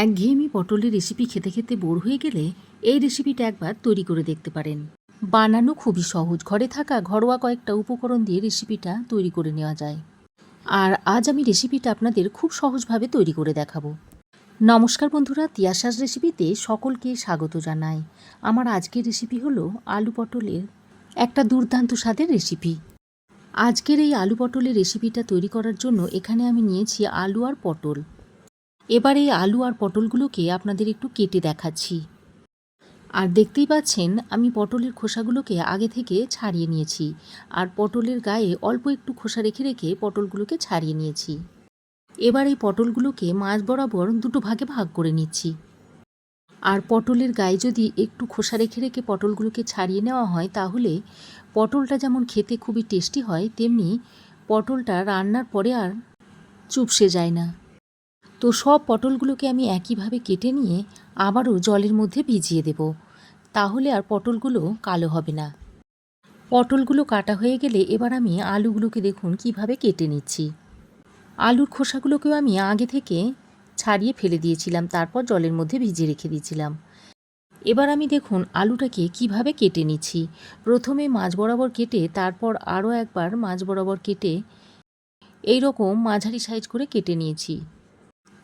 একঘেয়েমি পটলের রেসিপি খেতে খেতে বোর হয়ে গেলে এই রেসিপিটা একবার তৈরি করে দেখতে পারেন। বানানো খুবই সহজ, ঘরে থাকা ঘরোয়া কয়েকটা উপকরণ দিয়ে রেসিপিটা তৈরি করে নেওয়া যায়। আর আজ আমি রেসিপিটা আপনাদের খুব সহজভাবে তৈরি করে দেখাবো। নমস্কার বন্ধুরা, তিয়াসার রেসিপিতে সকলকে স্বাগত জানাই। আমার আজকের রেসিপি হলো আলু পটলের একটা দুর্দান্ত স্বাদের রেসিপি। আজকের এই আলু পটলের রেসিপিটা তৈরি করার জন্য এখানে আমি নিয়েছি আলু আর পটল। এবার এই আলু আর পটলগুলোকে আপনাদের একটু কেটে দেখাচ্ছি। আর দেখতেই পাচ্ছেন আমি পটলের খোসাগুলোকে আগে থেকে ছাড়িয়ে নিয়েছি, আর পটলের গায়ে অল্প একটু খোসা রেখে রেখে পটলগুলোকে ছাড়িয়ে নিয়েছি। এবার এই পটলগুলোকে মাঝ বরাবর দুটো ভাগে ভাগ করে নিচ্ছি। আর পটলের গায়ে যদি একটু খোসা রেখে রেখে পটলগুলোকে ছাড়িয়ে নেওয়া হয় তাহলে পটলটা যেমন খেতে খুবই টেস্টি হয়, তেমনি পটলটা রান্নার পরে আর চুপসে যায় না। তো সব পটলগুলোকে আমি একইভাবে কেটে নিয়ে আবারও জলের মধ্যে ভিজিয়ে দেব, তাহলে আর পটলগুলো কালো হবে না। পটলগুলো কাটা হয়ে গেলে এবার আমি আলুগুলোকে দেখুন কিভাবে কেটে নিচ্ছি। আলুর খোসাগুলোকেও আমি আগে থেকে ছাড়িয়ে ফেলে দিয়েছিলাম, তারপর জলের মধ্যে ভিজিয়ে রেখে দিয়েছিলাম। এবার আমি দেখুন আলুটাকে কিভাবে কেটে নিচ্ছি। প্রথমে মাঝ বরাবর কেটে তারপর আরও একবার মাঝ বরাবর কেটে এই রকম মাঝারি সাইজ করে কেটে নিয়েছি।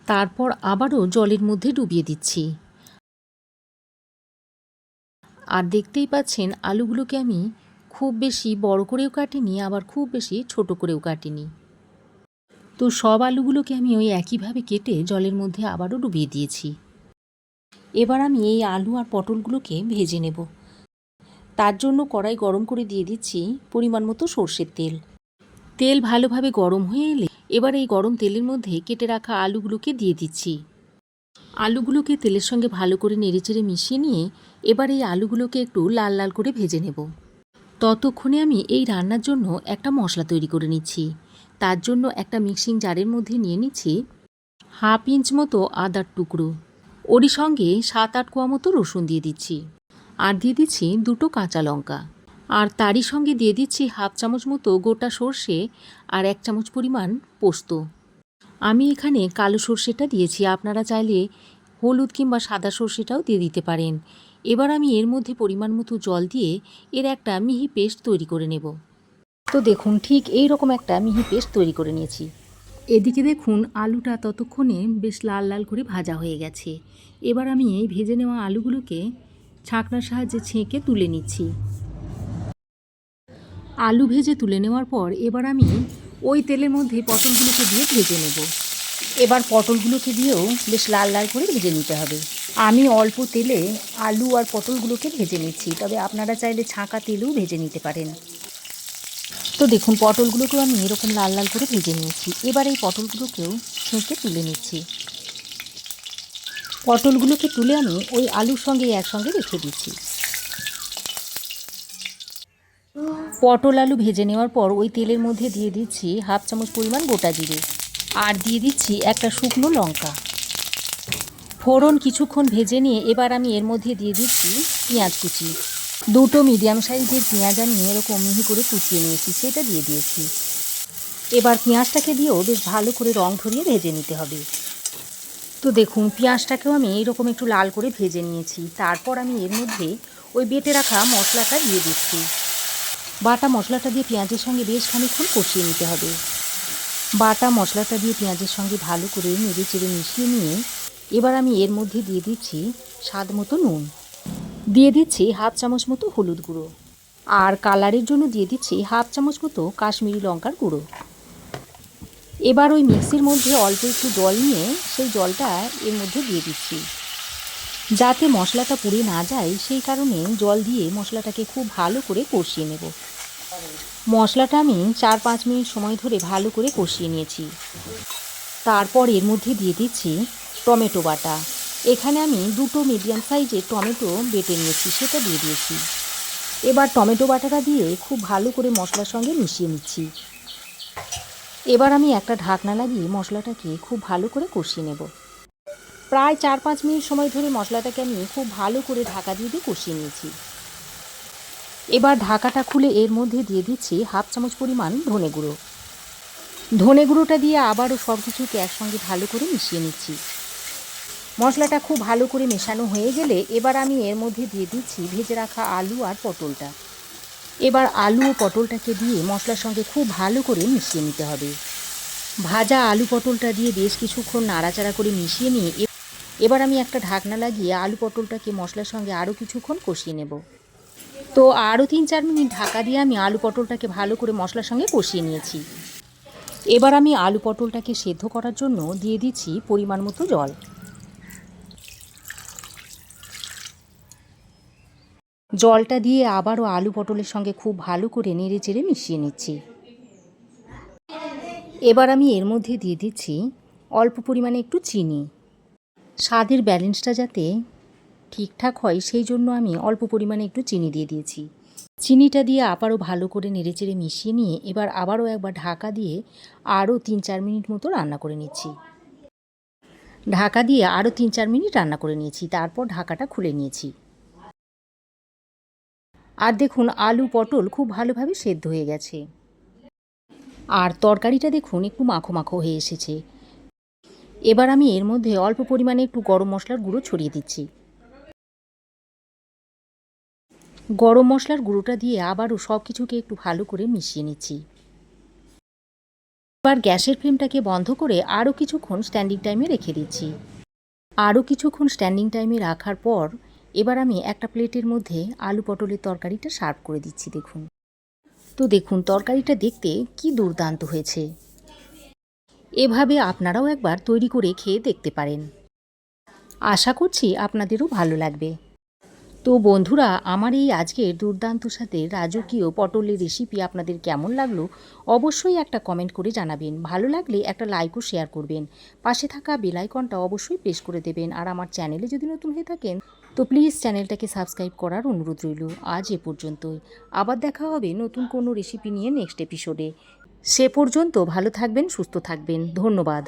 তারপর আবারও জলের মধ্যে ডুবিয়ে দিচ্ছি। আর দেখতেই পাচ্ছেন আলুগুলোকে আমি খুব বেশি বড় করেও কাটিনি, আবার খুব বেশি ছোট করেও কাটিনি। তো সব আলুগুলোকে আমি ওই একইভাবে কেটে জলের মধ্যে আবারও ডুবিয়ে দিয়েছি। এবার আমি এই আলু আর পটলগুলোকে ভেজে নেব। তার জন্য কড়াই গরম করে দিয়ে দিচ্ছি পরিমাণ মতো সর্ষের তেল। তেল ভালোভাবে গরম হয়ে এলে এবার এই গরম তেলের মধ্যে কেটে রাখা আলুগুলোকে দিয়ে দিচ্ছি। আলুগুলোকে তেলের সঙ্গে ভালো করে নেড়েচেড়ে মিশিয়ে নিয়ে এবার এই আলুগুলোকে একটু লাল লাল করে ভেজে নেব। ততক্ষণে আমি এই রান্নার জন্য একটা মশলা তৈরি করে নিচ্ছি। তার জন্য একটা মিক্সিং জারের মধ্যে নিয়ে নিচ্ছি 1/2 ইঞ্চ মতো আদার টুকরো, ওরই সঙ্গে 7-8 কোয়া মতো রসুন দিয়ে দিচ্ছি, আর দিয়ে দিচ্ছি 2টো কাঁচা লঙ্কা, আর তারই সঙ্গে দিয়ে দিচ্ছি 1/2 চামচ মতো গোটা সর্ষে আর 1 চামচ পরিমাণ পোস্ত। আমি এখানে কালো সর্ষেটা দিয়েছি, আপনারা চাইলে হলুদ কিংবা সাদা সর্ষেটাও দিয়ে দিতে পারেন। এবার আমি এর মধ্যে পরিমাণ মতো জল দিয়ে এর একটা মিহি পেস্ট তৈরি করে নেব। তো দেখুন ঠিক এই রকম একটা মিহি পেস্ট তৈরি করে নিয়েছি। এদিকে দেখুন আলুটা ততক্ষণে বেশ লাল লাল করে ভাজা হয়ে গেছে। এবার আমি এই ভেজে নেওয়া আলুগুলোকে ছাঁকনার সাহায্যে ছেঁকে তুলে নিচ্ছি। আলু ভেজে তুলে নেওয়ার পর এবার আমি ওই তেলের মধ্যে পটলগুলোকে দিয়ে ভেজে নেব। এবার পটলগুলোকে দিয়েও বেশ লাল লাল করে ভেজে নিতে হবে। আমি অল্প তেলে আলু আর পটলগুলোকে ভেজে নিচ্ছি, তবে আপনারা চাইলে ছাঁকা তেলেও ভেজে নিতে পারেন। তো দেখুন পটলগুলোকেও আমি এরকম লাল লাল করে ভেজে নিয়েছি। এবার এই পটলগুলোকেও ছেঁকে তুলে নিচ্ছি। পটলগুলোকে তুলে আমি ওই আলুর সঙ্গে একসঙ্গে রেখে দিচ্ছি। পটল আলু ভেজে নেওয়ার পর ওই তেলের মধ্যে দিয়ে দিচ্ছি 1/2 চামচ পরিমাণ গোটা জিরে, আর দিয়ে দিচ্ছি একটা শুকনো লঙ্কা। ফোড়ন কিছুক্ষণ ভেজে নিয়ে এবার আমি এর মধ্যে দিয়ে দিচ্ছি পেঁয়াজ কুচি। 2টো মিডিয়াম সাইজের পেঁয়াজ আমি এরকম মিহি করে কুচিয়ে নিয়েছি, সেটা দিয়ে দিয়েছি। এবার পেঁয়াজটাকে দিয়েও বেশ ভালো করে রং ধরিয়ে ভেজে নিতে হবে। তো দেখুন পেঁয়াজটাকেও আমি এইরকম একটু লাল করে ভেজে নিয়েছি। তারপর আমি এর মধ্যে ওই বেটে রাখা মশলাটা দিয়ে দিচ্ছি। বাটা মশলাটা দিয়ে পেঁয়াজের সঙ্গে বেশ খানিকক্ষণ কষিয়ে নিতে হবে। বাটা মশলাটা দিয়ে পেঁয়াজের সঙ্গে ভালো করে নেড়ে চেড়ে মিশিয়ে নিয়ে এবার আমি এর মধ্যে দিয়ে দিচ্ছি স্বাদ মতো নুন, দিয়ে দিচ্ছি 1/2 চামচ মতো হলুদ গুঁড়ো, আর কালারের জন্য দিয়ে দিচ্ছি 1/2 চামচ মতো কাশ্মীরি লঙ্কার গুঁড়ো। এবার ওই মিক্সির মধ্যে অল্প একটু জল নিয়ে সেই জলটা এর মধ্যে দিয়ে দিচ্ছি। যাতে মশলাটা পুড়ে না যায় সেই কারণে জল দিয়ে মশলাটাকে খুব ভালো করে কষিয়ে নেব। মশলাটা আমি 4-5 মিনিট সময় ধরে ভালো করে কষিয়ে নিয়েছি। তারপর এর মধ্যে দিয়ে দিচ্ছি টমেটো বাটা। এখানে আমি 2টো মিডিয়াম সাইজের টমেটো বেটে নিয়েছি, সেটা দিয়ে দিয়েছি। এবার টমেটো বাটাটা দিয়ে খুব ভালো করে মশলার সঙ্গে মিশিয়ে নিচ্ছি। এবার আমি একটা ঢাকনা লাগিয়ে মশলাটাকে খুব ভালো করে কষিয়ে নেব। প্রায় 4-5 মিনিট সময় ধরে মশলাটাকে আমি খুব ভালো করে ঢাকা দিয়ে কষিয়ে নিয়েছি। এবার ঢাকাটা খুলে এর মধ্যে দিয়ে দিচ্ছি 1/2 চামচ পরিমাণ ধনে গুঁড়ো। ধনে গুঁড়োটা দিয়ে আবারও সব কিছুকে একসঙ্গে ভালো করে মিশিয়ে নিচ্ছি। মশলাটা খুব ভালো করে মেশানো হয়ে গেলে এবার আমি এর মধ্যে দিয়ে দিচ্ছি ভেজে রাখা আলু আর পটলটা। এবার আলু ও পটলটাকে দিয়ে মশলার সঙ্গে খুব ভালো করে মিশিয়ে নিতে হবে। ভাজা আলু পটলটা দিয়ে বেশ কিছুক্ষণ নাড়াচাড়া করে মিশিয়ে নিয়ে এবার আমি একটা ঢাকনা লাগিয়ে আলু পটলটাকে মশলার সঙ্গে আরও কিছুক্ষণ কষিয়ে নেব। তো আরও 3-4 মিনিট ঢাকা দিয়ে আমি আলু পটলটাকে ভালো করে মশলার সঙ্গে কষিয়ে নিয়েছি। এবার আমি আলু পটলটাকে সেদ্ধ করার জন্য দিয়ে দিচ্ছি পরিমাণ মতো জল। জলটা দিয়ে আবারও আলু পটলের সঙ্গে খুব ভালো করে নেড়ে চেড়ে মিশিয়ে নিচ্ছি। এবার আমি এর মধ্যে দিয়ে দিচ্ছি অল্প পরিমাণে একটু চিনি। স্বাদের ব্যালেন্সটা যাতে ঠিকঠাক হয় সেই জন্য আমি অল্প পরিমাণে একটু চিনি দিয়ে দিয়েছি। চিনিটা দিয়ে আবারও ভালো করে নেড়েচেড়ে মিশিয়ে নিয়ে এবার আবারও একবার ঢাকা দিয়ে আরও 3-4 মিনিট মতো রান্না করে নিচ্ছি। ঢাকা দিয়ে আরও 3-4 মিনিট রান্না করে নিয়েছি, তারপর ঢাকাটা খুলে নিয়েছি। আর দেখুন আলু পটল খুব ভালোভাবে সেদ্ধ হয়ে গেছে। আর তরকারিটা দেখুন একটু মাখো মাখো হয়ে এসেছে। এবার আমি এর মধ্যে অল্প পরিমাণে একটু গরম মশলার গুঁড়ো ছড়িয়ে দিচ্ছি। গরম মশলার গুঁড়োটা দিয়ে আবারও সব কিছুকে একটু ভালো করে মিশিয়ে নিচ্ছি। এবার গ্যাসের ফ্লেমটাকে বন্ধ করে আরও কিছুক্ষণ স্ট্যান্ডিং টাইমে রেখে দিচ্ছি। আরও কিছুক্ষণ স্ট্যান্ডিং টাইমে রাখার পর এবার আমি একটা প্লেটের মধ্যে আলু পটলের তরকারিটা সার্ভ করে দিচ্ছি। দেখুন তো দেখুন তরকারিটা দেখতে কি দুর্দান্ত হয়েছে। এভাবে আপনারাও একবার তৈরি করে খেয়ে দেখতে পারেন। আশা করছি আপনাদেরও ভালো লাগবে। তো বন্ধুরা, আমার এই আজকের দুর্দান্ত সাথে রাজকীয় পটলের রেসিপি আপনাদের কেমন লাগলো অবশ্যই একটা কমেন্ট করে জানাবেন। ভালো লাগলে একটা লাইক ও শেয়ার করবেন। পাশে থাকা বেল আইকনটা অবশ্যই প্রেস করে দেবেন। আর আমার চ্যানেলে যদি নতুন হয়ে থাকেন তো প্লিজ চ্যানেলটাকে সাবস্ক্রাইব করার অনুরোধ রইল। আজ এ পর্যন্তই। আবার দেখা হবে নতুন কোনো রেসিপি নিয়ে নেক্সট এপিসোডে। সে পর্যন্ত ভালো থাকবেন, সুস্থ থাকবেন। ধন্যবাদ।